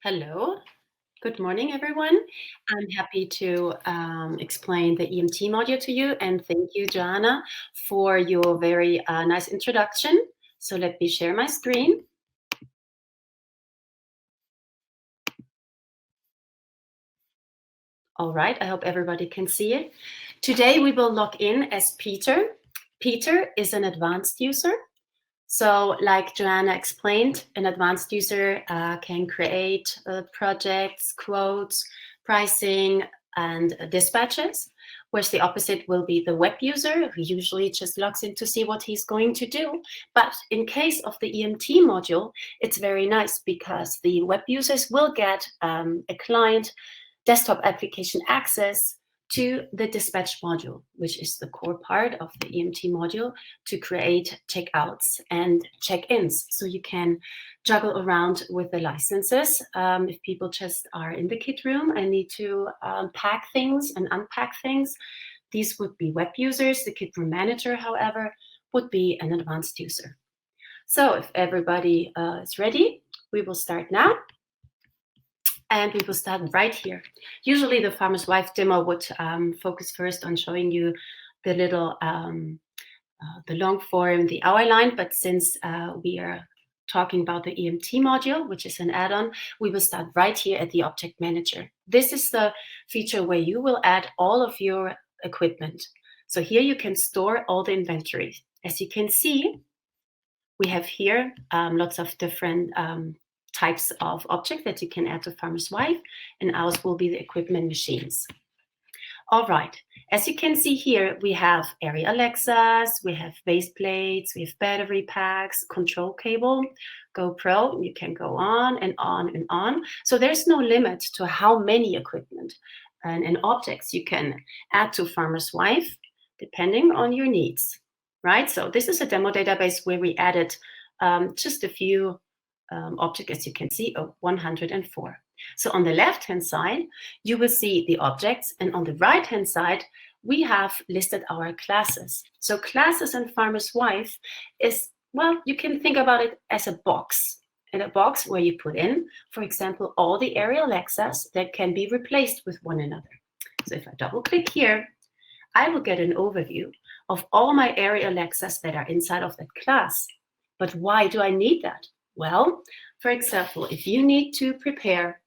Hello, good morning, everyone. I'm happy to explain the EMT module to you, and thank you, Joanna, for your very nice introduction. So let me share my screen. All right, I hope everybody can see it. Today we will log in as Peter. Peter is an advanced user. So like Joanna explained, an advanced user can create projects, quotes, pricing, and dispatches, whereas the opposite will be the web user who usually just logs in to see what he's going to do. But in case of the EMT module, it's very nice because the web users will get a client desktop application access to the dispatch module, which is the core part of the EMT module to create checkouts and check-ins. So you can juggle around with the licenses. If people just are in the kit room and need to pack things and unpack things, these would be web users. The kit room manager, however, would be an advanced user. So if everybody is ready, we will start now. And we will start right here. Usually the farmer's wife demo would focus first on showing you the little, the long form, the hour line, but since we are talking about the EMT module, which is an add-on, we will start right here at the Object Manager. This is the feature where you will add all of your equipment. So here you can store all the inventory. As you can see, we have here lots of different types of objects that you can add to Farmer's Wife, and ours will be the equipment machines. All right, as you can see here, we have Arri Alexas, we have base plates, we have battery packs, control cable, GoPro, you can go on and on and on. So there's no limit to how many equipment and objects you can add to Farmer's Wife, depending on your needs, right? So this is a demo database where we added just a few object, as you can see, of 104. So on the left-hand side, you will see the objects, and on the right-hand side, we have listed our classes. So classes in Farmer's Wife is, well, you can think about it as a box, and a box where you put in, for example, all the Arri Alexas that can be replaced with one another. So if I double-click here, I will get an overview of all my Arri Alexas that are inside of that class. But why do I need that? Well, for example, if you need to prepare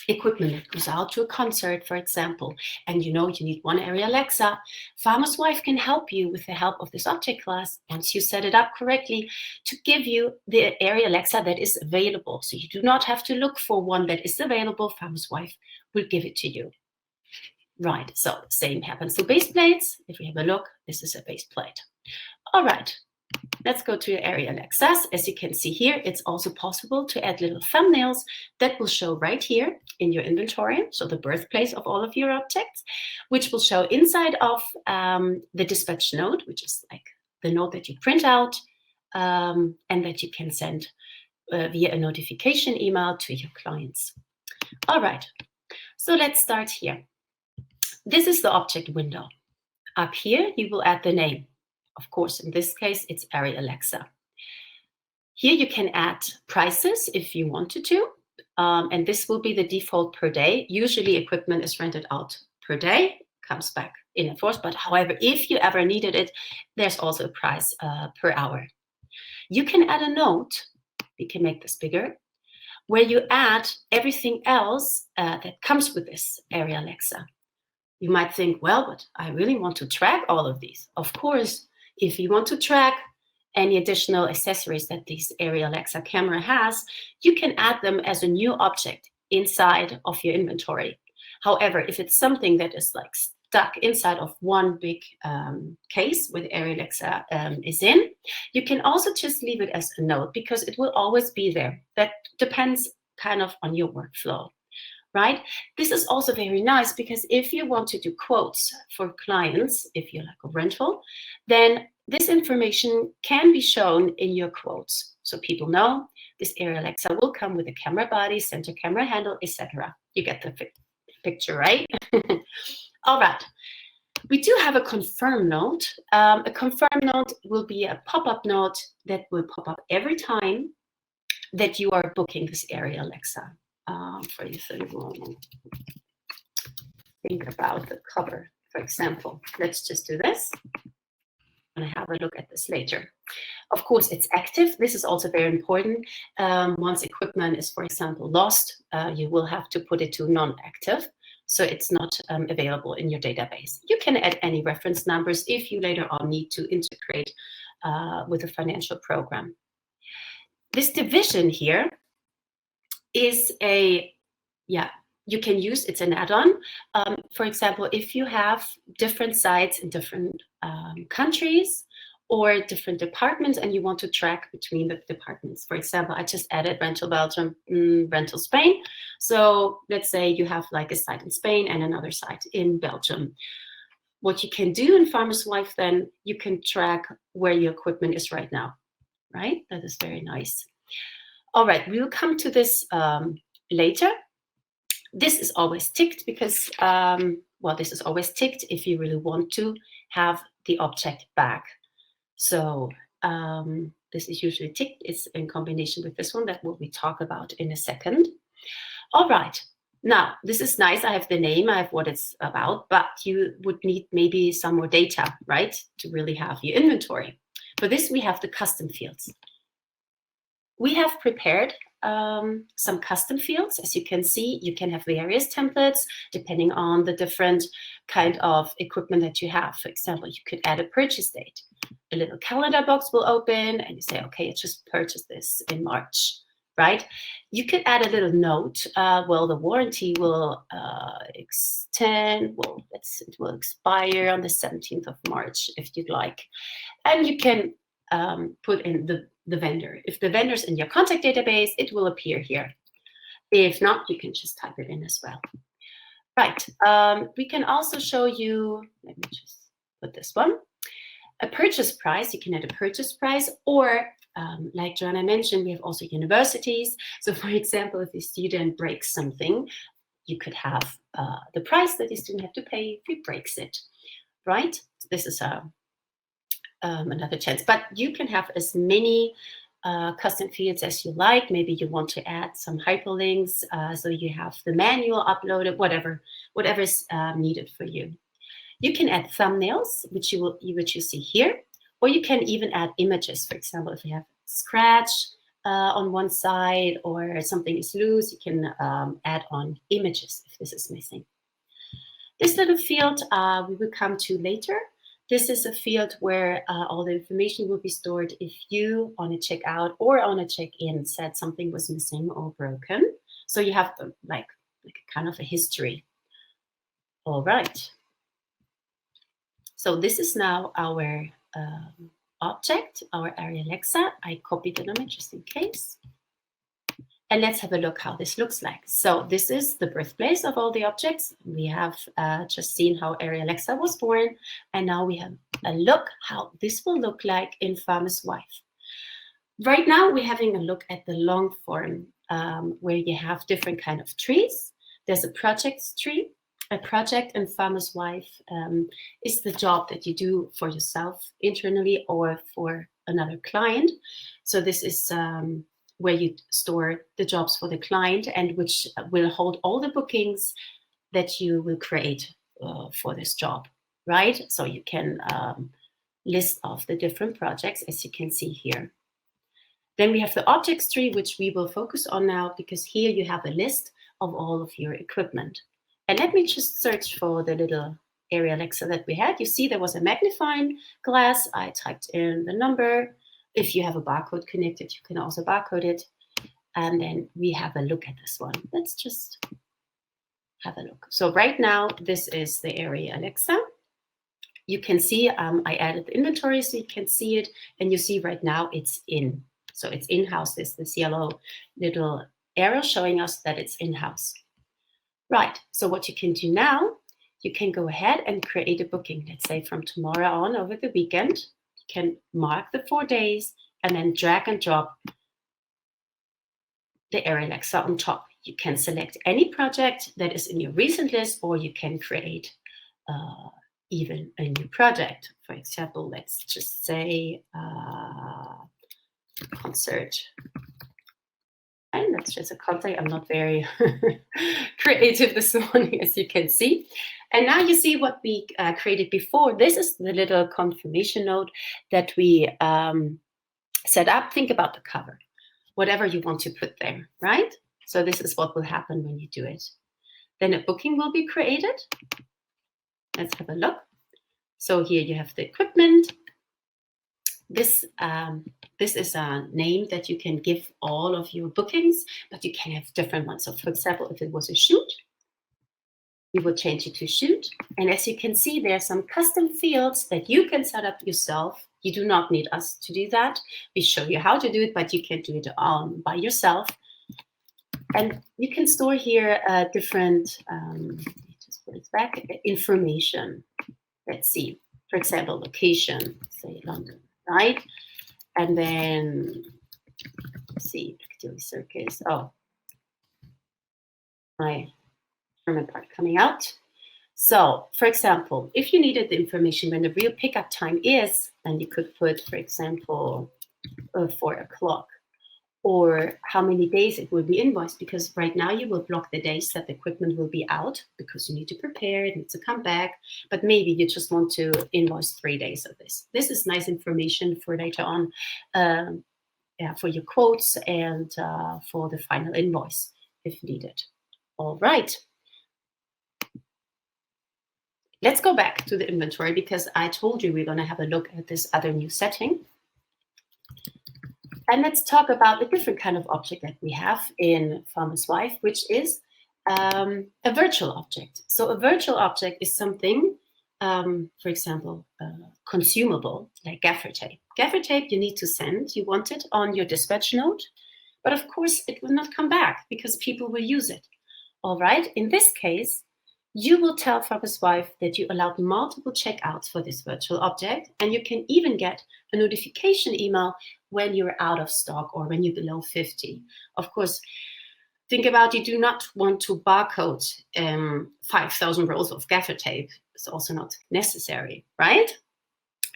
equipment that goes out to a concert, for example, and you know you need one Arri Alexa, Farmer's Wife can help you with the help of this object class, once you set it up correctly, to give you the Arri Alexa that is available. So you do not have to look for one that is available. Farmer's Wife will give it to you. Right, so same happens to base plates. If we have a look, this is a base plate. All right. Let's go to your Arri Alexas. As you can see here, it's also possible to add little thumbnails that will show right here in your inventory, so the birthplace of all of your objects, which will show inside of the dispatch node, which is like the node that you print out and that you can send via a notification email to your clients. All right, so let's start here. This is the object window. Up here, you will add the name. Of course, in this case, it's Arri Alexa. Here you can add prices if you wanted to, and this will be the default per day. Usually equipment is rented out per day, comes back in a force, but however, if you ever needed it, there's also a price per hour. You can add a note, we can make this bigger, where you add everything else that comes with this Arri Alexa. You might think, well, but I really want to track all of these. Of course, if you want to track any additional accessories that this Arri Alexa camera has, you can add them as a new object inside of your inventory. However, if it's something that is like stuck inside of one big case where the Arri Alexa is in, you can also just leave it as a note because it will always be there. That depends kind of on your workflow. Right? This is also very nice because if you want to do quotes for clients, if you're like a rental, then this information can be shown in your quotes. So people know this Arri Alexa will come with a camera body, center camera handle, etc. You get the picture, right? All right. We do have a confirm note. A confirm note will be a pop-up note that will pop up every time that you are booking this Arri Alexa. for you. So think about the cover, for example. Let's just do this. And I have a look at this later. Of course, it's active. This is also very important. Once equipment is, for example, lost, you will have to put it to non-active. So it's not available in your database. You can add any reference numbers if you later on need to integrate with a financial program. This division here is you can use, it's an add-on. For example, if you have different sites in different countries or different departments and you want to track between the departments. For example, I just added rental Belgium, rental Spain. So let's say you have like a site in Spain and another site in Belgium. What you can do in Farmer's Wife, then you can track where your equipment is right now, right? That is very nice. All right, we will come to this later. This is always ticked because, this is always ticked if you really want to have the object back. So this is usually ticked. It's in combination with this one that we talk about in a second. All right. Now, this is nice. I have the name, I have what it's about, but you would need maybe some more data, right, to really have your inventory. For this, we have the custom fields. We have prepared some custom fields. As you can see, you can have various templates depending on the different kind of equipment that you have. For example, you could add a purchase date. A little calendar box will open and you say, okay, I just purchased this in March, right? You could add a little note. Well, the warranty will extend, it will expire on the 17th of March if you'd like. And you can put in the vendor. If the vendor's in your contact database, it will appear here. If not, you can just type it in as well. Right, we can also show you, let me just put this one, a purchase price. You can add a purchase price, or like Joanna mentioned, we have also universities. So for example, if a student breaks something, you could have the price that the student have to pay if he breaks it, right? This is another chance, but you can have as many custom fields as you like. Maybe you want to add some hyperlinks, so you have the manual uploaded, whatever is needed for you. You can add thumbnails, which you see here, or you can even add images. For example, if you have scratch on one side or something is loose, you can add on images if this is missing. This little field we will come to later. This is a field where all the information will be stored if you on a checkout or on a check-in said something was missing or broken. So you have like kind of a history. All right. So this is now our object, our Arri Alexa. I copied the image just in case. And let's have a look how this looks like. So this is the birthplace of all the objects. We have just seen how Arri Alexa was born. And now we have a look how this will look like in Farmer's Wife. Right now, we're having a look at the long form where you have different kind of trees. There's a projects tree. A project in Farmer's Wife is the job that you do for yourself internally or for another client. So this is where you store the jobs for the client and which will hold all the bookings that you will create for this job, right? So you can list off the different projects as you can see here. Then we have the objects tree, which we will focus on now because here you have a list of all of your equipment. And let me just search for the little Arri Alexa that we had. You see there was a magnifying glass. I typed in the number. If you have a barcode connected, you can also barcode it. And then we have a look at this one. Let's just have a look. So right now, this is the Arri Alexa. You can see I added the inventory so you can see it. And you see right now it's in. So it's in-house. There's this yellow little arrow showing us that it's in-house. Right, so what you can do now, you can go ahead and create a booking. Let's say from tomorrow on over the weekend. You can mark the 4 days and then drag and drop the Arri Alexa on top. You can select any project that is in your recent list, or you can create even a new project. For example, let's just say concert. And That's just a contact. I'm not very creative this morning, as you can see. And now you see what we created before. This is the little confirmation note that we set up. Think about the cover, whatever you want to put there, right? So this is what will happen when you do it. Then a booking will be created. Let's have a look. So here you have the equipment. This is a name that you can give all of your bookings, but you can have different ones. So for example, if it was a shoot, you would change it to shoot. And as you can see, there are some custom fields that you can set up yourself. You do not need us to do that. We show you how to do it, but you can do it by yourself. And you can store here different, just put it back, information. Let's see, for example, location, say London, right? And then, let's see, Piccadilly Circus. Oh, my German part coming out. So, for example, if you needed the information when the real pickup time is, then you could put, for example, 4 o'clock, or how many days it will be invoiced, because right now you will block the days that the equipment will be out because you need to prepare, it needs to come back, but maybe you just want to invoice 3 days of this. This is nice information for later on, for your quotes and for the final invoice if needed. All right. Let's go back to the inventory because I told you we're going to have a look at this other new setting. And let's talk about a different kind of object that we have in Farmer's Wife, which is a virtual object. So a virtual object is something, for example, consumable, like gaffer tape. Gaffer tape you need to send. You want it on your dispatch note, but of course it will not come back because people will use it. All right, in this case, you will tell Farmer's Wife that you allowed multiple checkouts for this virtual object, and you can even get a notification email when you're out of stock or when you're below 50. Of course, think about you do not want to barcode 5,000 rolls of gaffer tape. It's also not necessary, right?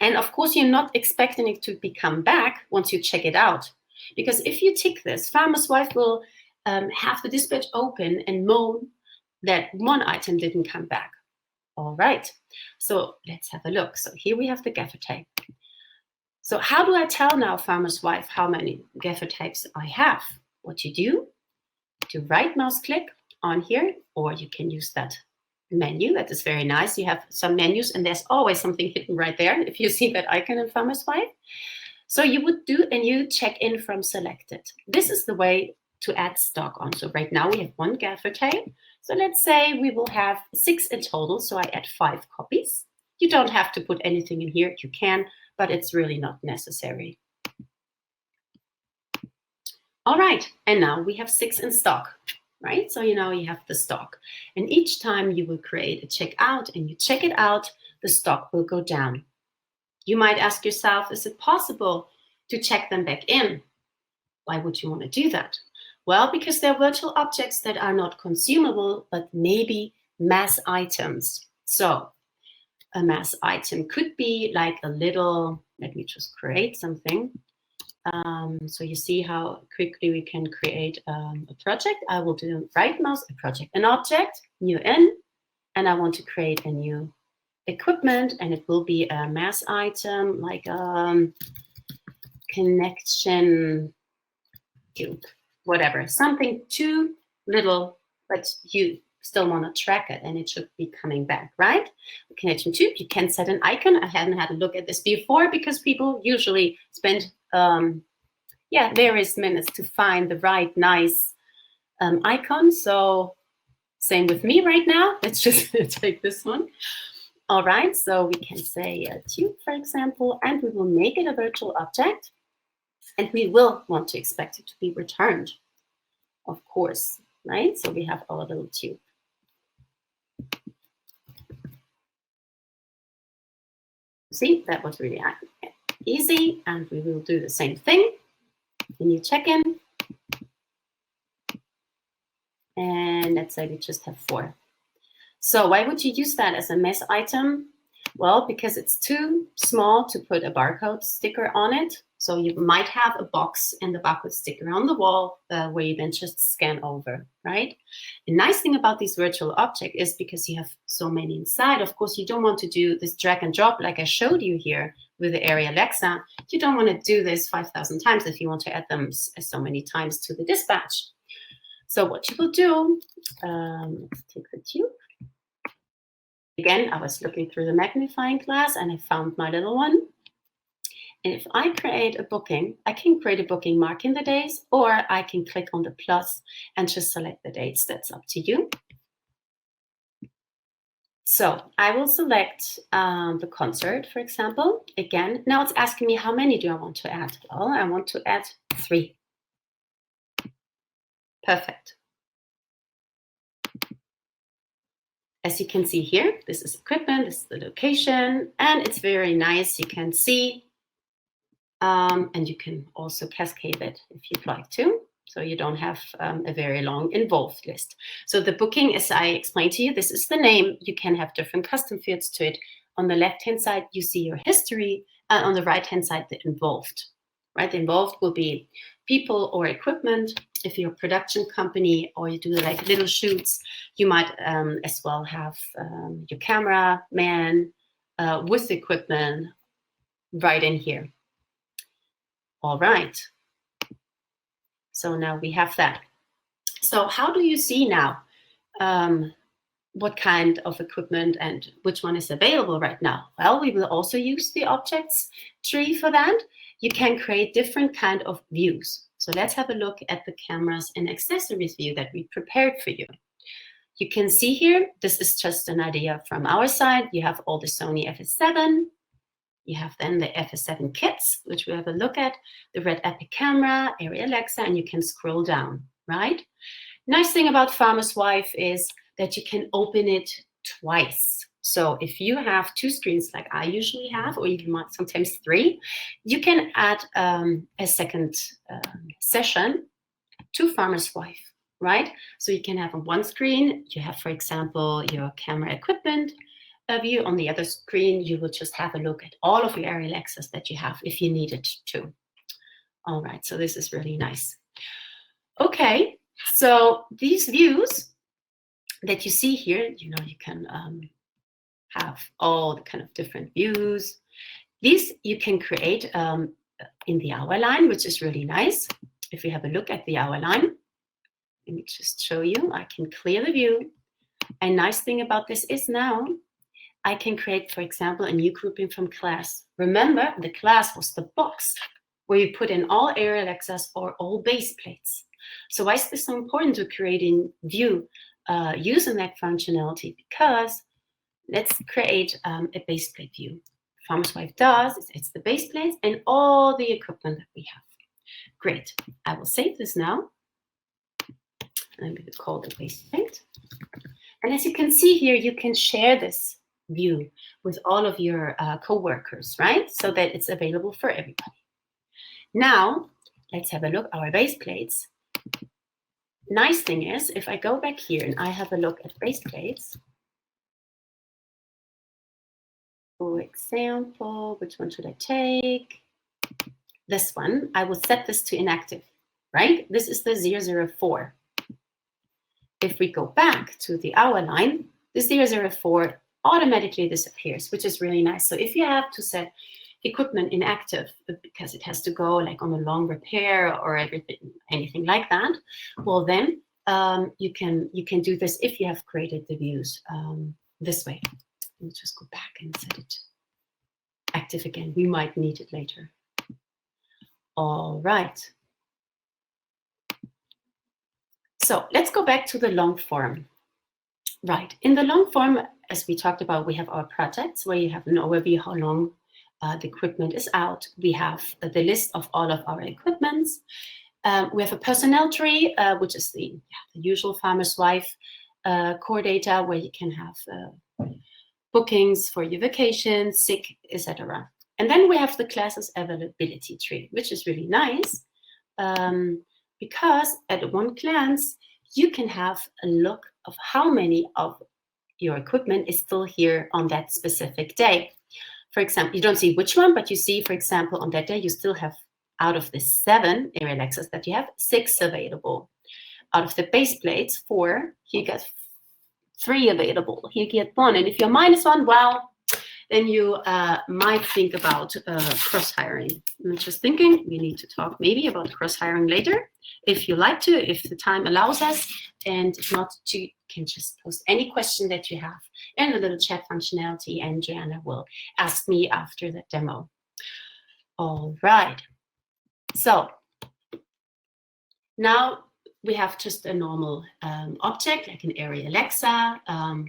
And of course, you're not expecting it to become back once you check it out. Because if you tick this, Farmer's Wife will have the dispatch open and moan that one item didn't come back. All right, so let's have a look. So here we have the gaffer tape. So how do I tell now Farmer's Wife how many gaffer tapes I have? What you do, to right mouse click on here, or you can use that menu. That is very nice. You have some menus and there's always something hidden right there if you see that icon in Farmer's Wife. So you would do a new check-in from selected. This is the way to add stock on. So right now we have 1 gaffer tape. So let's say we will have 6 in total. So I add 5 copies. You don't have to put anything in here. You can, but it's really not necessary. All right, and now we have 6 in stock, right? So you know you have the stock. And each time you will create a checkout and you check it out, the stock will go down. You might ask yourself, is it possible to check them back in? Why would you want to do that? Well, because they're virtual objects that are not consumable, but maybe mass items. So a mass item could be like a little, let me just create something. So you see how quickly we can create a project. I will do right mouse, a project, an object, new in, and I want to create a new equipment, and it will be a mass item like connection tube, whatever, something too little, but you still want to track it and it should be coming back, right? The connection tube, you can set an icon. I hadn't had a look at this before because people usually spend various minutes to find the right nice icon. So same with me right now. Let's just take this one. All right, so we can say a tube, for example, and we will make it a virtual object. And we will want to expect it to be returned, of course, right? So we have our little tube. See, that was really easy. And we will do the same thing. A new check-in. And let's say we just have 4. So why would you use that as a mass item? Well, because it's too small to put a barcode sticker on it. So you might have a box and the barcode sticker on the wall where you then just scan over, right? The nice thing about these virtual objects is because you have so many inside, of course, you don't want to do this drag and drop like I showed you here with the Arri Alexa. You don't want to do this 5,000 times if you want to add them so many times to the dispatch. So what you will do, let's take the tube. Again, I was looking through the magnifying glass and I found my little one. And if I create a booking, I can create a booking marking the days, or I can click on the plus and just select the dates. That's up to you. So I will select the concert, for example. Again, now it's asking me how many do I want to add? Well, I want to add 3. Perfect. As you can see here, this is equipment, this is the location, and it's very nice. You can see, and you can also cascade it if you'd like to, so you don't have a very long involved list. So the booking, as I explained to you, this is the name. You can have different custom fields to it. On the left-hand side, you see your history, and on the right-hand side, the involved. Right, the involved will be people or equipment. If you're a production company or you do like little shoots, you might as well have your camera man with equipment right in here. All right. So now we have that. So how do you see now what kind of equipment and which one is available right now? Well, we will also use the objects tree for that. You can create different kind of views. So let's have a look at the cameras and accessories view that we prepared for you. You can see here, this is just an idea from our side. You have all the Sony FS7. You have then the FS7 kits, which we have a look at, the Red Epic camera, Arri Alexa, and you can scroll down, right? Nice thing about Farmer's Wife is that you can open it twice. So if you have 2 screens like I usually have, or even sometimes 3, you can add a second session to Farmer's Wife, right? So you can have on one screen, you have, for example, your camera equipment view. On the other screen, you will just have a look at all of your Arri Alexas that you have if you needed to. All right, so this is really nice. Okay, so these views that you see here, you can have all the kind of different views. These you can create in the hour line, which is really nice. If we have a look at the hour line, let me just show you. I can clear the view. A nice thing about this is now I can create, for example, a new grouping from class. Remember, the class was the box where you put in all Arri Alexas or all base plates. So why is this so important to creating view using that functionality? Because let's create a base plate view. Farmer's Wife does, it's the base plates and all the equipment that we have. Great, I will save this now. I'm going to call it base plate. And as you can see here, you can share this view with all of your co-workers, right? So that it's available for everybody. Now, let's have a look at our base plates. Nice thing is, if I go back here and I have a look at base plates, for example, which one should I take? This one, I will set this to inactive, right? This is the 004. If we go back to the hour line, the 004 automatically disappears, which is really nice. So if you have to set equipment inactive because it has to go like on a long repair or anything like that, well then you can do this if you have created the views this way. Let me just go back and set it active again. We might need it later. All right. So let's go back to the long form. Right. In the long form, as we talked about, we have our projects where you have an overview how long the equipment is out. We have the list of all of our equipments. We have a personnel tree, which is the usual Farmer's Wife core data where you can have bookings for your vacation, sick, etc. And then we have the classes availability tree, which is really nice because at one glance, you can have a look of how many of your equipment is still here on that specific day. For example, you don't see which one, but you see, for example, on that day, you still have, out of the 7 area Alexas that you have, 6 available. Out of the base plates, 4, you get 3 available. You get 1. And if you're -1, well, then you might think about cross-hiring. I'm just thinking we need to talk maybe about cross-hiring later, if you like to, if the time allows us. And if not, you can just post any question that you have in the little chat functionality, and Joanna will ask me after the demo. All right. So now we have just a normal object, like an Arri Alexa.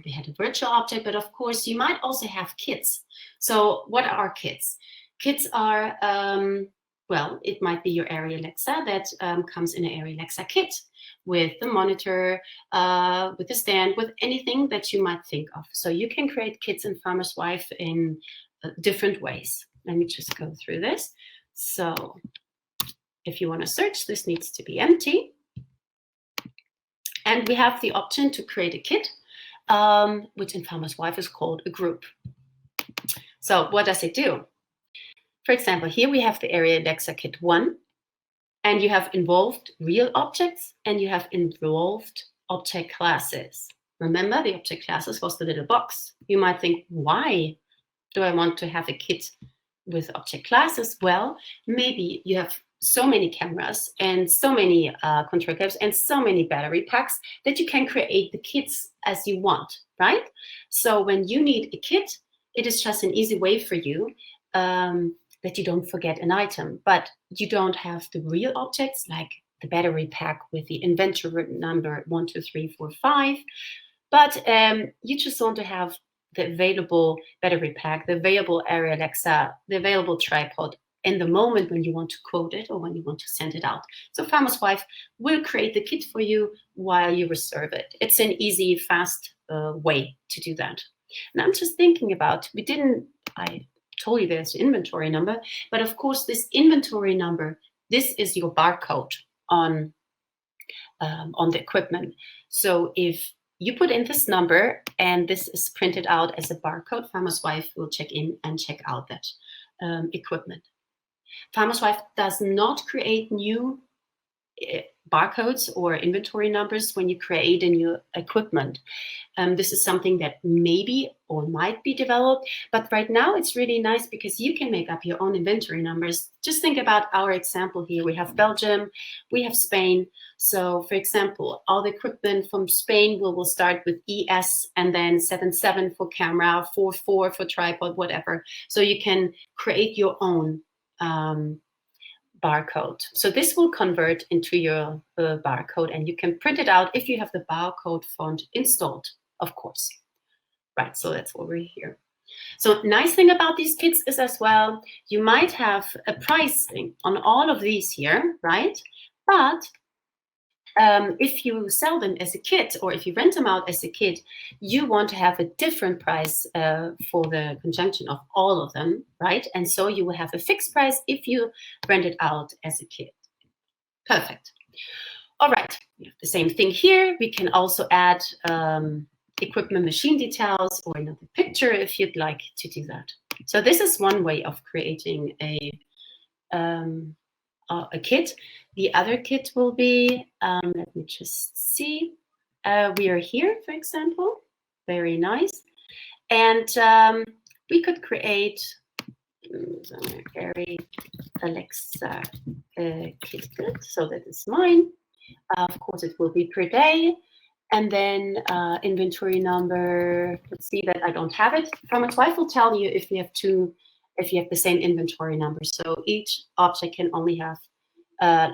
We had a virtual object, but of course, you might also have kits. So what are kits? Kits are, well, it might be your Arri Alexa that comes in an Arri Alexa kit with the monitor, with the stand, with anything that you might think of. So you can create kits in Farmer's Wife in different ways. Let me just go through this. So if you want to search, this needs to be empty. And we have the option to create a kit, which in Farmer's Wife is called a group. So what does it do? For example, here we have the Arri Alexa Kit 1, and you have involved real objects, and you have involved object classes. Remember, the object classes was the little box. You might think, why do I want to have a kit with object classes? Well, maybe you have so many cameras and so many control cables and so many battery packs that you can create the kits as you want, right? So when you need a kit, it is just an easy way for you that you don't forget an item, but you don't have the real objects like the battery pack with the inventory number 1, 2, 3, 4, 5. But you just want to have the available battery pack, the available Arri Alexa, the available tripod in the moment when you want to quote it or when you want to send it out. So Farmer's Wife will create the kit for you while you reserve it. It's an easy, fast way to do that. And I'm just thinking about, I told you there's an inventory number, but of course this inventory number, this is your barcode on the equipment. So if you put in this number and this is printed out as a barcode, Farmer's Wife will check in and check out that equipment. Farmer's Wife does not create new barcodes or inventory numbers when you create a new equipment. This is something that maybe or might be developed, but right now it's really nice because you can make up your own inventory numbers. Just think about our example here. We have Belgium, we have Spain. So for example, all the equipment from Spain will start with ES and then 77 for camera, 44 for tripod, whatever. So you can create your own barcode. So this will convert into your barcode, and you can print it out if you have the barcode font installed, of course. Right, so that's over here. So nice thing about these kits is as well, you might have a pricing on all of these here, right? But if you sell them as a kit or if you rent them out as a kit, you want to have a different price for the conjunction of all of them, right? And so you will have a fixed price if you rent it out as a kit. Perfect. All right, we have the same thing here. We can also add equipment machine details or another picture if you'd like to do that. So this is one way of creating a kit. The other kit will be, let me just see. We are here, for example. Very nice. And we could create Arri Alexa kit. So that is mine. Of course, it will be per day. And then inventory number, let's see that I don't have it. Farmer's Wife will tell you if you have the same inventory number. So each object can only have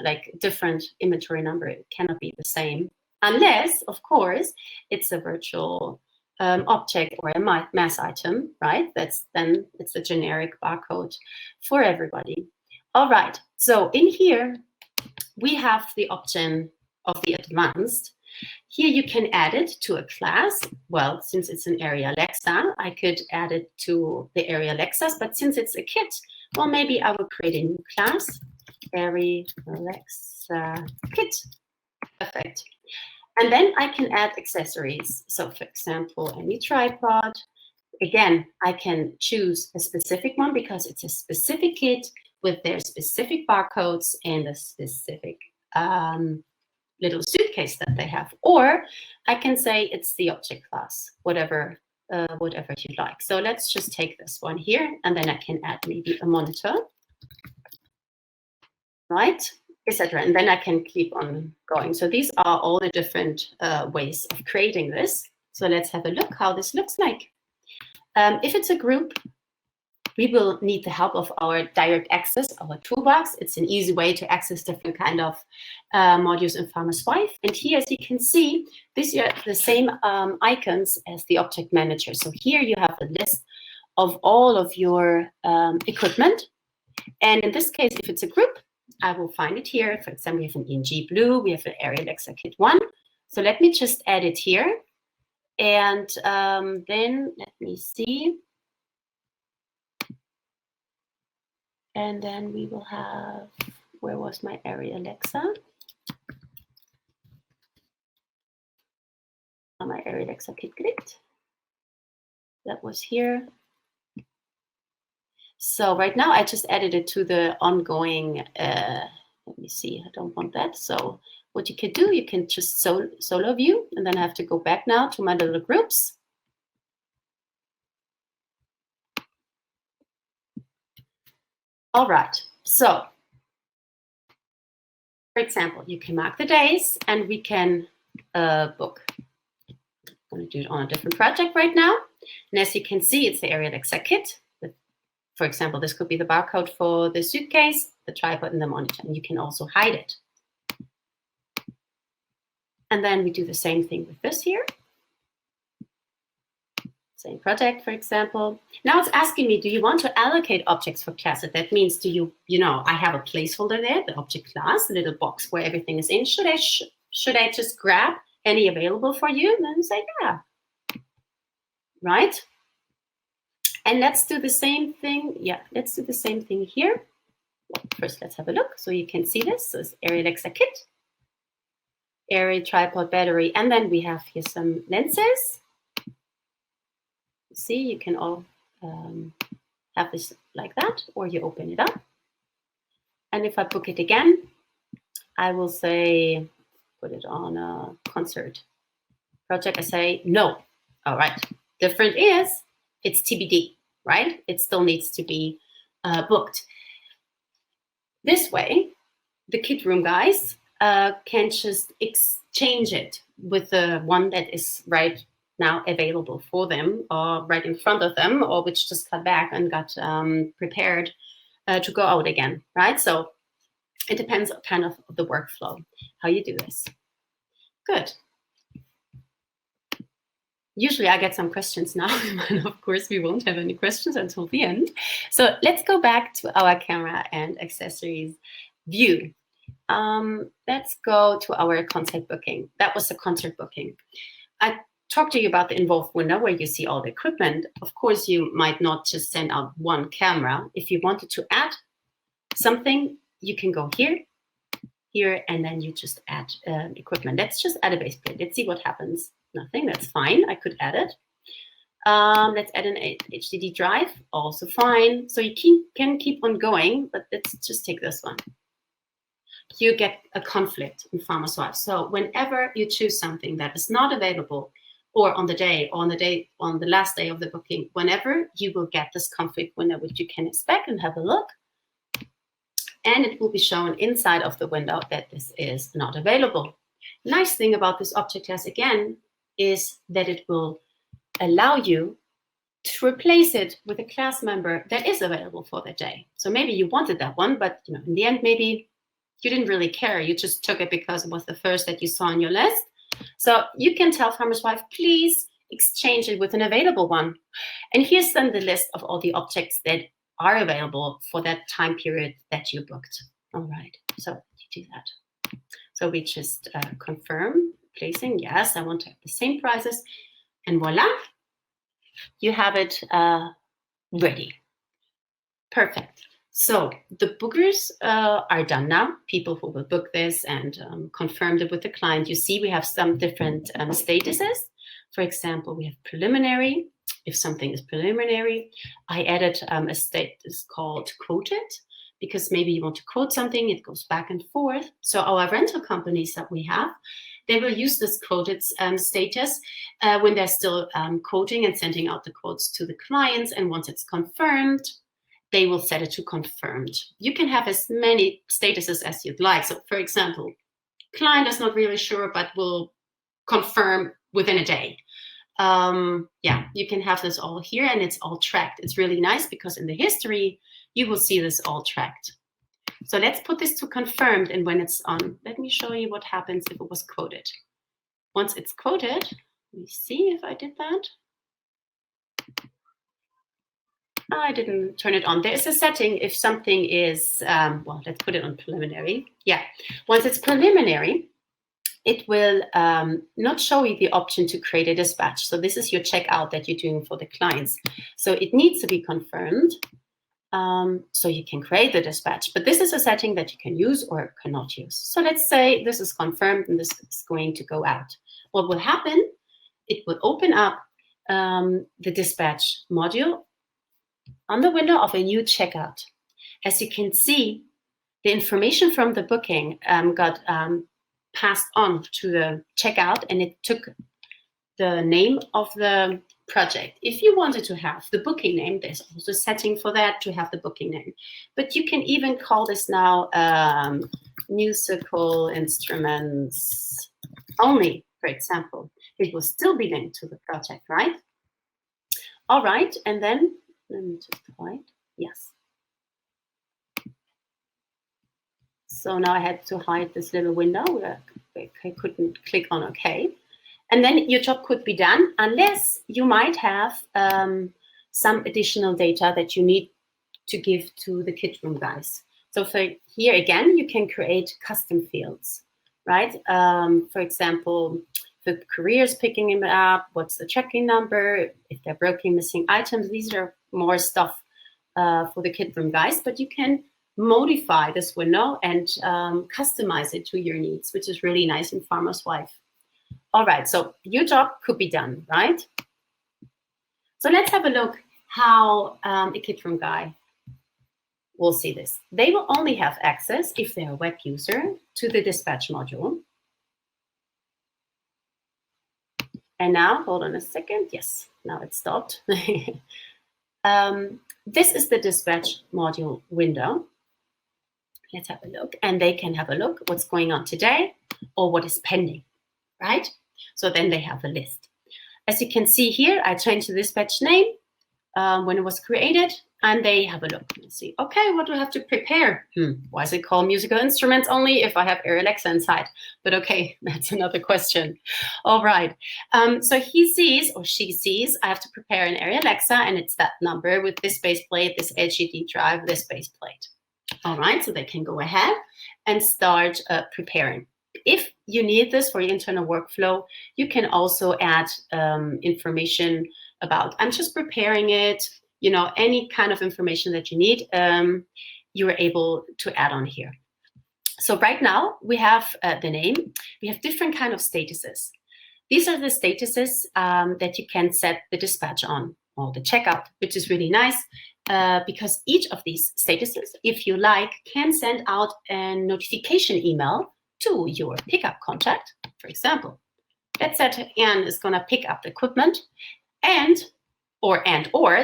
like different inventory number. It cannot be the same unless, of course, it's a virtual object or a mass item, right? It's a generic barcode for everybody. All right, so in here, we have the option of the advanced. Here you can add it to a class. Well, since it's an Arri Alexa, I could add it to the Arri Alexas, but since it's a kit, well, maybe I will create a new class, Arri Alexa kit. Perfect. And then I can add accessories. So for example, any tripod. Again, I can choose a specific one because it's a specific kit with their specific barcodes and a specific little suitcase that they have. Or I can say it's the object class, whatever you like. So let's just take this one here, and then I can add maybe a monitor, right, etc. And then I can keep on going. So these are all the different ways of creating this. So let's have a look how this looks like. If it's a group, we will need the help of our direct access, our toolbox. It's an easy way to access different kind of modules in FarmerSwipe. And here, as you can see, these are the same icons as the object manager. So here you have a list of all of your equipment. And in this case, if it's a group, I will find it here. For example, we have an ENG Blue, we have an Area Alexa Kit 1. So let me just add it here. And then let me see. And then we will have, where was my Area Alexa? My Area Alexa Kit Grid. That was here. So right now I just added it to the ongoing, let me see, I don't want that. So what you can do, you can just solo view, and then I have to go back now to my little groups. All right, so for example, you can mark the days and we can book. I'm going to do it on a different project right now. And as you can see, it's the Area Alexa Kit. For example, this could be the barcode for the suitcase, the tripod, and the monitor. And you can also hide it. And then we do the same thing with this here. Same project, for example. Now it's asking me, do you want to allocate objects for classes? That means, do you know, I have a placeholder there, the object class, the little box where everything is in. Should I just grab any available for you? And then say, yeah. Right? And let's do the same thing. Yeah, let's do the same thing here. Well, first, let's have a look so you can see this. So it's Area Alexa Kit, Area Tripod Battery, and then we have here some lenses. See, you can all have this like that, or you open it up. And if I book it again, I will say, put it on a concert project. I say, no. All right. Different is, it's TBD, right? It still needs to be booked. This way, the kit room guys can just exchange it with the one that is right now available for them, or right in front of them, or which just got back and got prepared to go out again, right? So it depends kind of the workflow, how you do this. Good. Usually I get some questions now, and of course we won't have any questions until the end. So let's go back to our camera and accessories view. Let's go to our concert booking. That was the concert booking. I talked to you about the involved window where you see all the equipment. Of course, you might not just send out one camera. If you wanted to add something, you can go here, and then you just add equipment. Let's just add a base plate. Let's see what happens. Nothing, that's fine. I could add it. Let's add an HDD drive, also fine. So you can keep on going, but let's just take this one. You get a conflict in FarmerSwipe. So whenever you choose something that is not available, or on the day, or on the last day of the booking, whenever you will get this conflict window, which you can inspect and have a look. And it will be shown inside of the window that this is not available. Nice thing about this object class, again, is that it will allow you to replace it with a class member that is available for that day. So maybe you wanted that one, but in the end, maybe you didn't really care. You just took it because it was the first that you saw on your list. So you can tell FarmerSwipe, please exchange it with an available one. And here's then the list of all the objects that are available for that time period that you booked. All right, so you do that. So we just confirm placing. Yes, I want to have the same prices. And voila, you have it ready. Perfect. So the bookers are done now. People who will book this and confirm it with the client. You see, we have some different statuses. For example, we have preliminary. If something is preliminary, I added a status called quoted, because maybe you want to quote something, it goes back and forth. So our rental companies that we have, they will use this quoted status when they're still quoting and sending out the quotes to the clients. And once it's confirmed, they will set it to confirmed. You can have as many statuses as you'd like. So for example, client is not really sure, but will confirm within a day. Yeah, you can have this all here and it's all tracked. It's really nice because in the history, you will see this all tracked. So let's put this to confirmed, and when it's on, let me show you what happens if it was quoted. Once it's quoted, let me see if I did that. I didn't turn it on. There's a setting if something is, well, let's put it on preliminary. Yeah, once it's preliminary, it will not show you the option to create a dispatch. So this is your checkout that you're doing for the clients. So it needs to be confirmed. So you can create the dispatch, but this is a setting that you can use or cannot use. So let's say this is confirmed and this is going to go out. What will happen? It will open up the dispatch module on the window of a new checkout. As you can see, the information from the booking got passed on to the checkout, and it took the name of the project. If you wanted to have the booking name, there's also a setting for that to have the booking name. But you can even call this now musical instruments only, for example. It will still be linked to the project, right? All right, and then let me just hide. Yes. So now I had to hide this little window where I couldn't click on OK. And then your job could be done, unless you might have some additional data that you need to give to the kit room guys. So for here again, you can create custom fields, right? For example, the courier is picking him up, what's the tracking number, if they're broken, missing items. These are more stuff for the kit room guys, but you can modify this window and customize it to your needs, which is really nice in Farmer's Wife. All right, so your job could be done, right? So let's have a look how a kit room guy will see this. They will only have access, if they're a web user, to the dispatch module. And now, hold on a second. Yes, now it stopped. This is the dispatch module window. Let's have a look. And they can have a look what's going on today or what is pending, right? So then they have a list. As you can see here, I changed the dispatch name when it was created, and they have a look. Let's see, okay, what do I have to prepare? Why is it called musical instruments only if I have Air Alexa inside? But okay, that's another question. All right, so he sees or she sees I have to prepare an Air Alexa, and it's that number with this base plate, this HDD drive, this base plate. All right, so they can go ahead and start preparing. If you need this for your internal workflow, you can also add information about, I'm just preparing it, you know, any kind of information that you need, you are able to add on here. So right now we have the name, we have different kind of statuses. These are the statuses that you can set the dispatch on, or the checkout, which is really nice because each of these statuses, if you like, can send out a notification email to your pickup contact. For example, let's say Anne is going to pick up the equipment or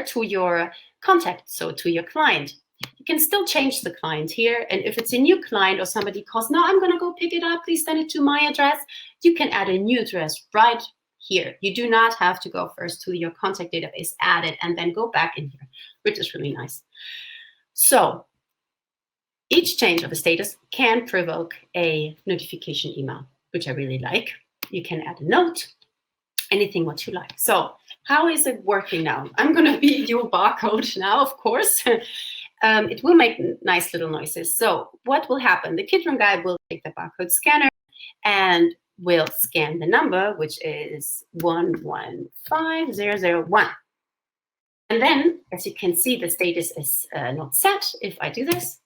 to your contact, so to your client. You can still change the client here, and if it's a new client or somebody calls, no, I'm going to go pick it up, please send it to my address, you can add a new address right here. You do not have to go first to your contact database, add it, and then go back in here, which is really nice. So each change of a status can provoke a notification email, which I really like. You can add a note, anything what you like. So how is it working now? I'm going to be your barcode now, of course. It will make nice little noises. So what will happen? The kit room guy will take the barcode scanner and will scan the number, which is 115001. And then, as you can see, the status is not set. If I do this,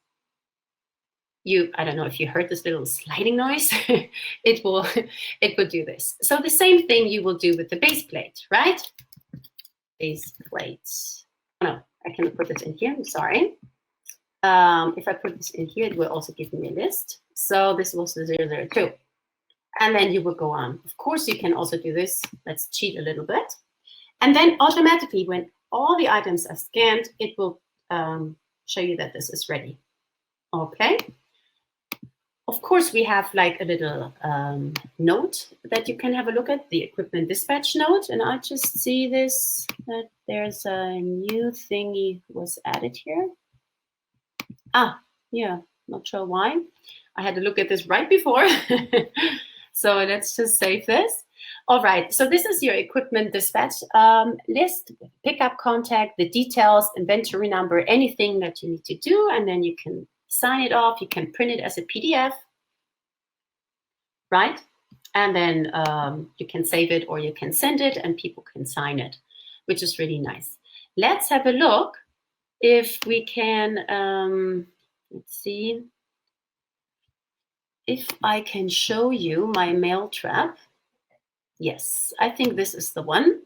I don't know if you heard this little sliding noise, it will do this. So the same thing you will do with the base plate, right? Base plates. No, I can put this in here, I'm sorry. If I put this in here, it will also give me a list. So this was the 002. And then you will go on. Of course, you can also do this. Let's cheat a little bit. And then automatically, when all the items are scanned, it will show you that this is ready. Okay. Of course, we have like a little note that you can have a look at, the equipment dispatch note. And I just see this, that there's a new thingy was added here. Ah, yeah, not sure why. I had to look at this right before. So let's just save this. All right, so this is your equipment dispatch list, pickup contact, the details, inventory number, anything that you need to do, and then you can sign it off. You can print it as a PDF, right? And then you can save it or you can send it and people can sign it, which is really nice. Let's have a look if we can, let's see, if I can show you my mail trap. Yes, I think this is the one.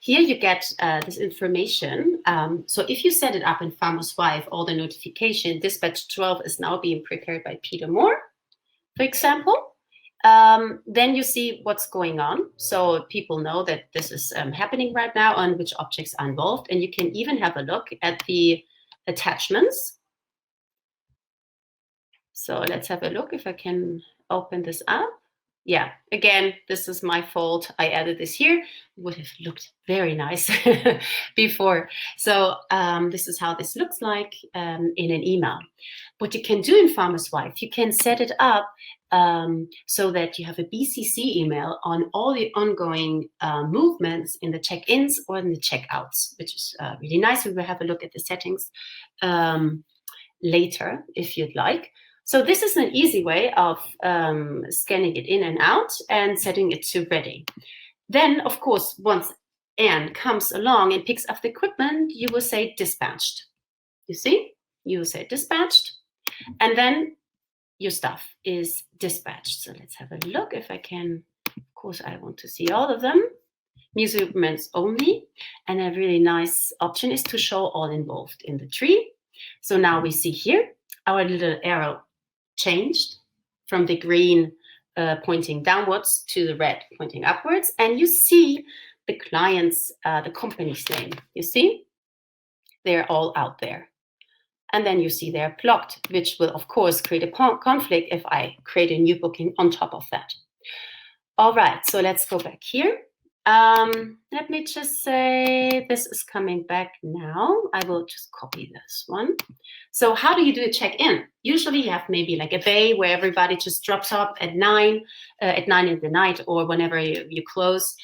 Here you get this information. So if you set it up in Farmer's Wife, all the notification, dispatch 12 is now being prepared by Peter Moore, for example, then you see what's going on. So people know that this is happening right now and which objects are involved. And you can even have a look at the attachments. So let's have a look if I can open this up. Yeah, again, this is my fault. I added this here. It would have looked very nice before. So this is how this looks like in an email. What you can do in Farmer's Wife, you can set it up so that you have a BCC email on all the ongoing movements in the check-ins or in the checkouts, which is really nice. We will have a look at the settings later if you'd like. So this is an easy way of scanning it in and out and setting it to ready. Then, of course, once Anne comes along and picks up the equipment, you will say dispatched. You see? You will say dispatched. And then your stuff is dispatched. So let's have a look if I can. Of course, I want to see all of them. Movements only. And a really nice option is to show all involved in the tree. So now we see here our little arrow changed from the green pointing downwards to the red pointing upwards. And you see the client's, the company's name. You see? They're all out there. And then you see they're blocked, which will, of course, create a conflict if I create a new booking on top of that. All right, so let's go back here. Let me just say this is coming back now. I will just copy this one. So how do you do a check-in? Usually you have maybe like a bay where everybody just drops up at 9 in the night or whenever you close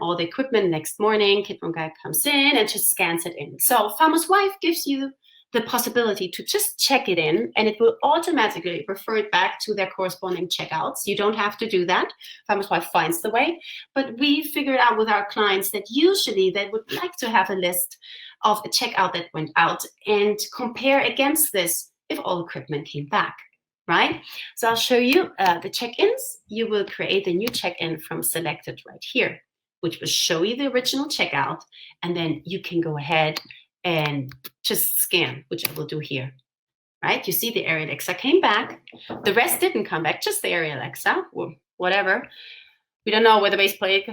all the equipment next morning. Kit Guy comes in and just scans it in. So Farmer's Wife gives you the possibility to just check it in and it will automatically refer it back to their corresponding checkouts. You don't have to do that. Farmer's Wife finds the way. But we figured out with our clients that usually they would like to have a list of a checkout that went out and compare against this if all equipment came back, right? So I'll show you the check-ins. You will create a new check-in from selected right here, which will show you the original checkout. And then you can go ahead and just scan, which I will do here, right? You see the Arri Alexa came back. The rest didn't come back, just the Arri Alexa or whatever. We don't know where the base plate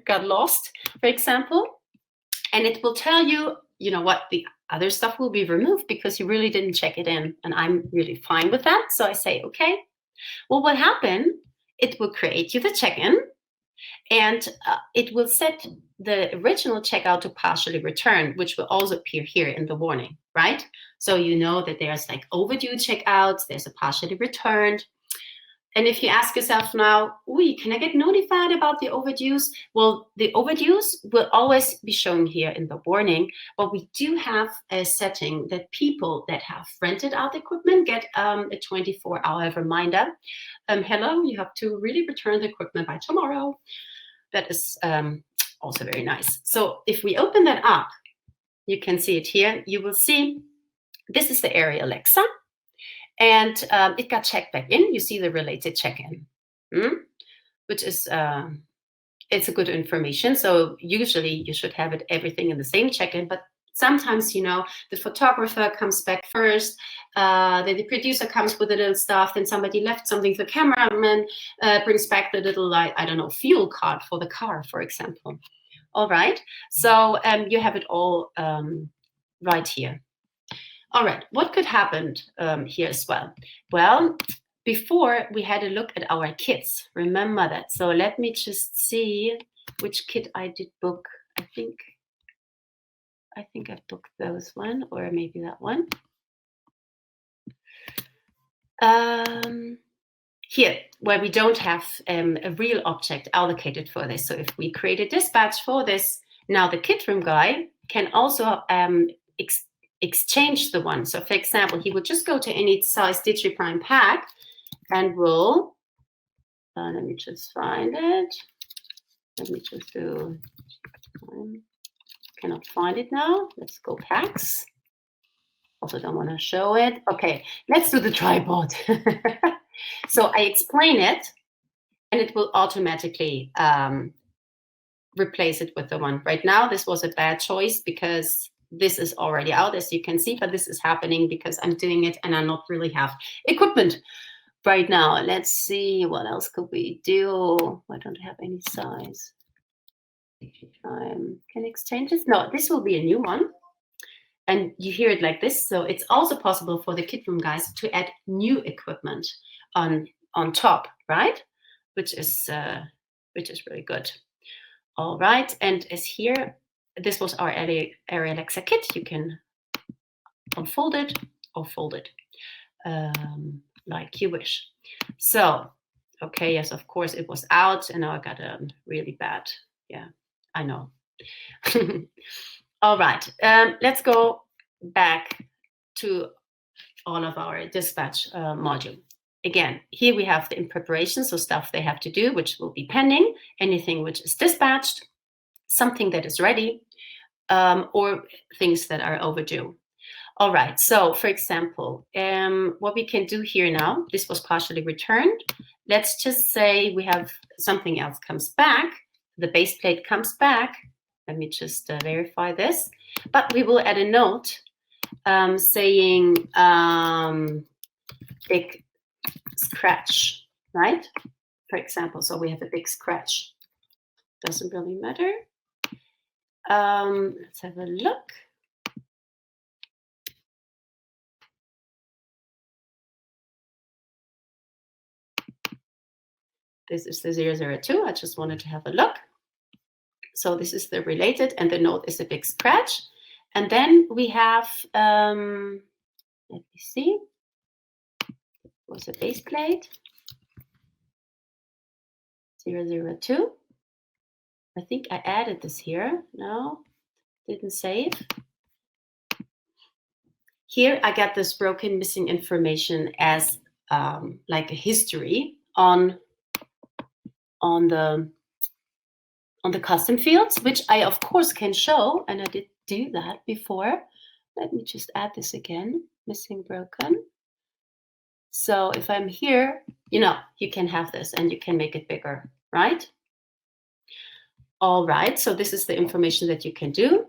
got lost, for example. And it will tell you, you know what, the other stuff will be removed because you really didn't check it in. And I'm really fine with that. So I say, okay. Well, what happened? It will create you the check-in and it will set the original checkout to partially returned, which will also appear here in the warning, right? So you know that there's like overdue checkouts, there's a partially returned. And if you ask yourself now, can I get notified about the overdues? Well, the overdues will always be shown here in the warning, but we do have a setting that people that have rented out the equipment get a 24-hour reminder. Hello, you have to really return the equipment by tomorrow. That is Also very nice. So if we open that up, you can see it here. You will see this is the Arri Alexa, and it got checked back in. You see the related check-in, which is it's a good information. So usually you should have it everything in the same check-in, but sometimes, you know, the photographer comes back first, then the producer comes with a little stuff, then somebody left something, the cameraman brings back the little, like, I don't know, fuel card for the car, for example. All right, so you have it all right here. All right, what could happen here as well? Well, before we had a look at our kits, remember that. So let me just see which kit I did book. I think I've booked those one, or maybe that one. Here, where we don't have a real object allocated for this. So if we create a dispatch for this, now the kit room guy can also exchange the one. So for example, he would just go to any size DigiPrime pack and will, let me just find it. Let me just do, cannot find it now. Let's go packs. Also don't want to show it. Okay, let's do the tripod. So I explain it and it will automatically replace it with the one. Right now, this was a bad choice because this is already out, as you can see, but this is happening because I'm doing it and I not really have equipment right now. Let's see, what else could we do? I don't have any size. Can exchange this? No, this will be a new one. And you hear it like this. So it's also possible for the kit room guys to add new equipment on top, right? Which is really good. All right, and as here, this was our Arri Alexa kit. You can unfold it or fold it like you wish. So, okay, yes, of course it was out, and now I got a really bad, yeah, I know. All right, let's go back to all of our dispatch module. Again, here we have the in preparation, so stuff they have to do, which will be pending, anything which is dispatched, something that is ready, or things that are overdue. All right, so for example, what we can do here now, this was partially returned. Let's just say we have something else comes back, the base plate comes back. Let me just verify this, but we will add a note saying big scratch, right? For example, so we have a big scratch. Doesn't really matter. Let's have a look. This is the 002. I just wanted to have a look. So this is the related, and the note is a big scratch. And then we have, let me see, was a base plate, 002. I think I added this here. No, didn't save. Here I got this broken missing information as like a history on the custom fields, which I of course can show, and I did do that before. Let me just add this again, missing broken. So if I'm here, you know, you can have this and you can make it bigger, right? All right, so this is the information that you can do.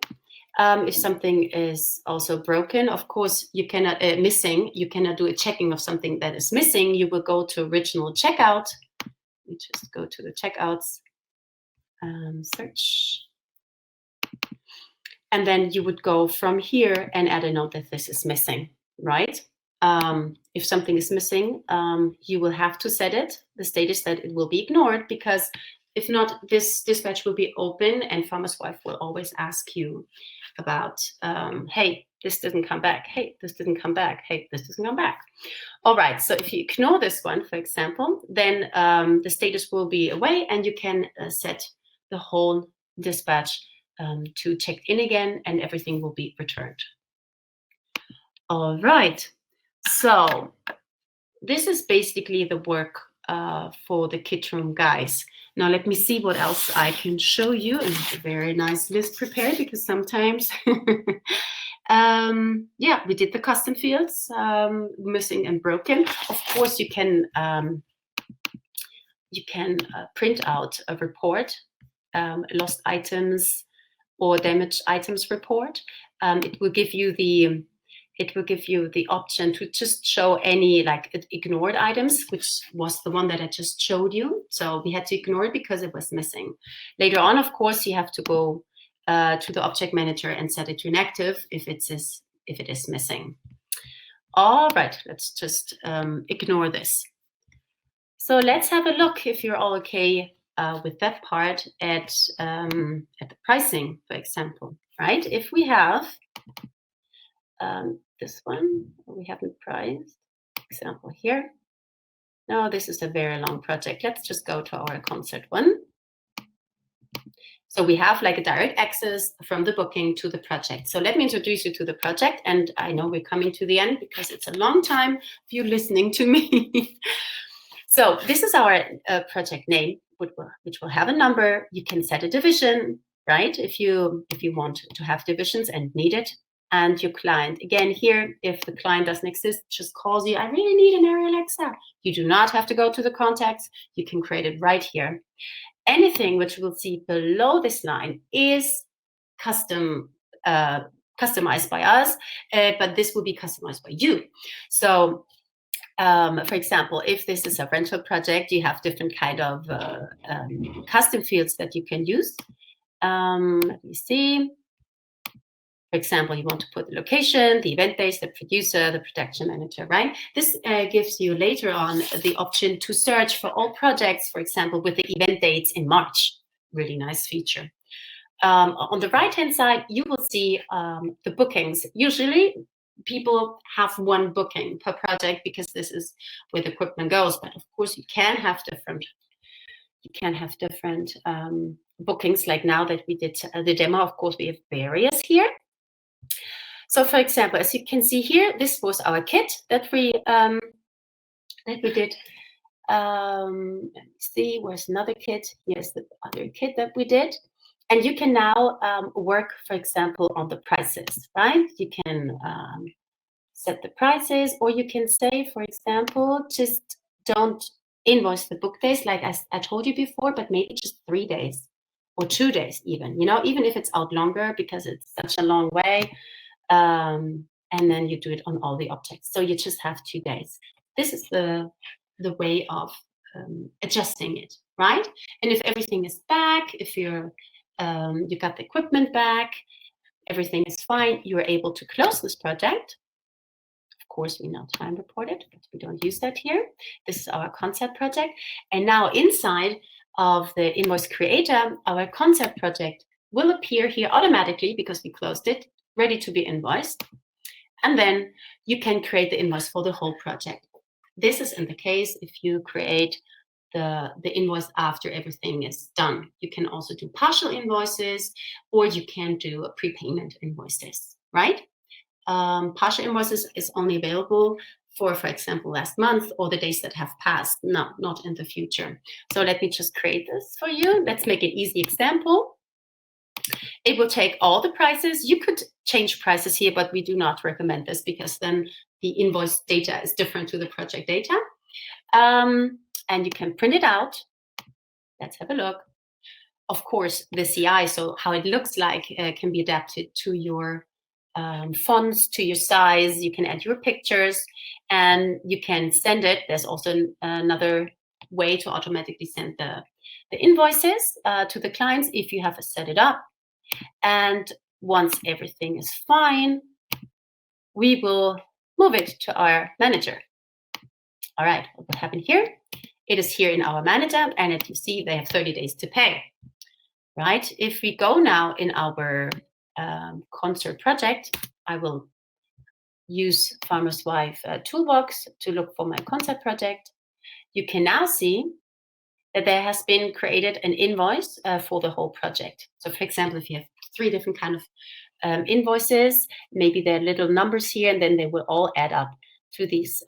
If something is also broken, of course, you cannot, missing, you cannot do a checking of something that is missing. You will go to original checkout. Let me just go to the checkouts, search. And then you would go from here and add a note that this is missing, right? If something is missing, you will have to set it, the status that it will be ignored, because if not, this dispatch will be open and Farmer's Wife will always ask you about, hey, this didn't come back. Hey, this didn't come back. Hey, this doesn't come back. All right, so if you ignore this one, for example, then the status will be away and you can set the whole dispatch to check in again and everything will be returned. All right, so this is basically the work for the kit room guys. Now let me see what else I can show you. I have a very nice list prepared because sometimes, yeah, we did the custom fields, missing and broken. Of course, you can print out a report, lost items or damaged items report. It will give you the option to just show any like ignored items, which was the one that I just showed you. So we had to ignore it because it was missing. Later on, of course, you have to go to the object manager and set it to inactive if it is missing. All right, let's just ignore this. So let's have a look, if you're all okay with that part, at the pricing, for example, right? If we have this one, we haven't priced, example here. No, this is a very long project. Let's just go to our concert one. So we have like a direct access from the booking to the project. So let me introduce you to the project. And I know we're coming to the end because it's a long time of you listening to me. So this is our project name, which will have a number. You can set a division, right? If you want to have divisions and need it. And your client, again, here, if the client doesn't exist, just calls you, I really need an Arri Alexa. You do not have to go to the contacts. You can create it right here. Anything which we'll see below this line is customized by us, but this will be customized by you. So for example, if this is a rental project, you have different kind of custom fields that you can use. Let me see. For example, you want to put the location, the event dates, the producer, the production manager, right? This gives you later on the option to search for all projects, for example, with the event dates in March. Really nice feature. On the right-hand side, you will see the bookings. Usually, people have one booking per project because this is where the equipment goes. But of course, you can have different bookings. Like now that we did the demo, of course, we have various here. So, for example, as you can see here, this was our kit that we did. Let me see, where's another kit? Here's the other kit that we did. And you can now work, for example, on the prices, right? You can set the prices, or you can say, for example, just don't invoice the book days like I told you before, but maybe just 3 days or 2 days even, even if it's out longer because it's such a long way. And then you do it on all the objects. So you just have 2 days. This is the way of adjusting it, right? And if everything is back, if you got the equipment back, everything is fine, you're able to close this project. Of course, we now time report it, but we don't use that here. This is our concept project. And now inside of the invoice creator, our concept project will appear here automatically because we closed it, ready to be invoiced. And then you can create the invoice for the whole project. This is in the case if you create the invoice after everything is done. You can also do partial invoices, or you can do a prepayment invoices, right? Partial invoices is only available for example, last month or the days that have passed, not in the future. So let me just create this for you. Let's make an easy example. It will take all the prices. You could change prices here, but we do not recommend this because then the invoice data is different to the project data. And you can print it out. Let's have a look. Of course, the CI, so how it looks like, can be adapted to your fonts, to your size. You can add your pictures and you can send it. There's also another way to automatically send the invoices to the clients if you have set it up. And once everything is fine, we will move it to our manager. All right, what will happen here? It is here in our manager, and as you see, they have 30 days to pay, right? If we go now in our concert project, I will use Farmer's Wife Toolbox to look for my concept project. You can now see that there has been created an invoice for the whole project. So for example, if you have 3 different kind of invoices, maybe there are little numbers here, and then they will all add up to these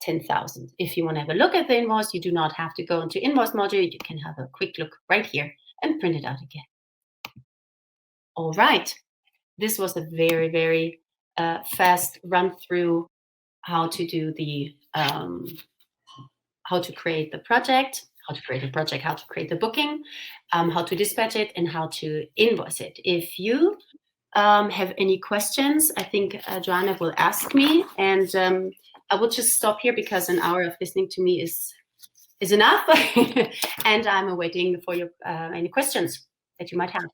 10,000. If you want to have a look at the invoice, you do not have to go into invoice module. You can have a quick look right here and print it out again. All right. This was a very, very fast run through how to do the how to create the project, how to create the booking, how to dispatch it, and how to invoice it. If you have any questions, I think Joanna will ask me, and I will just stop here because an hour of listening to me is enough, and I'm awaiting for your any questions that you might have.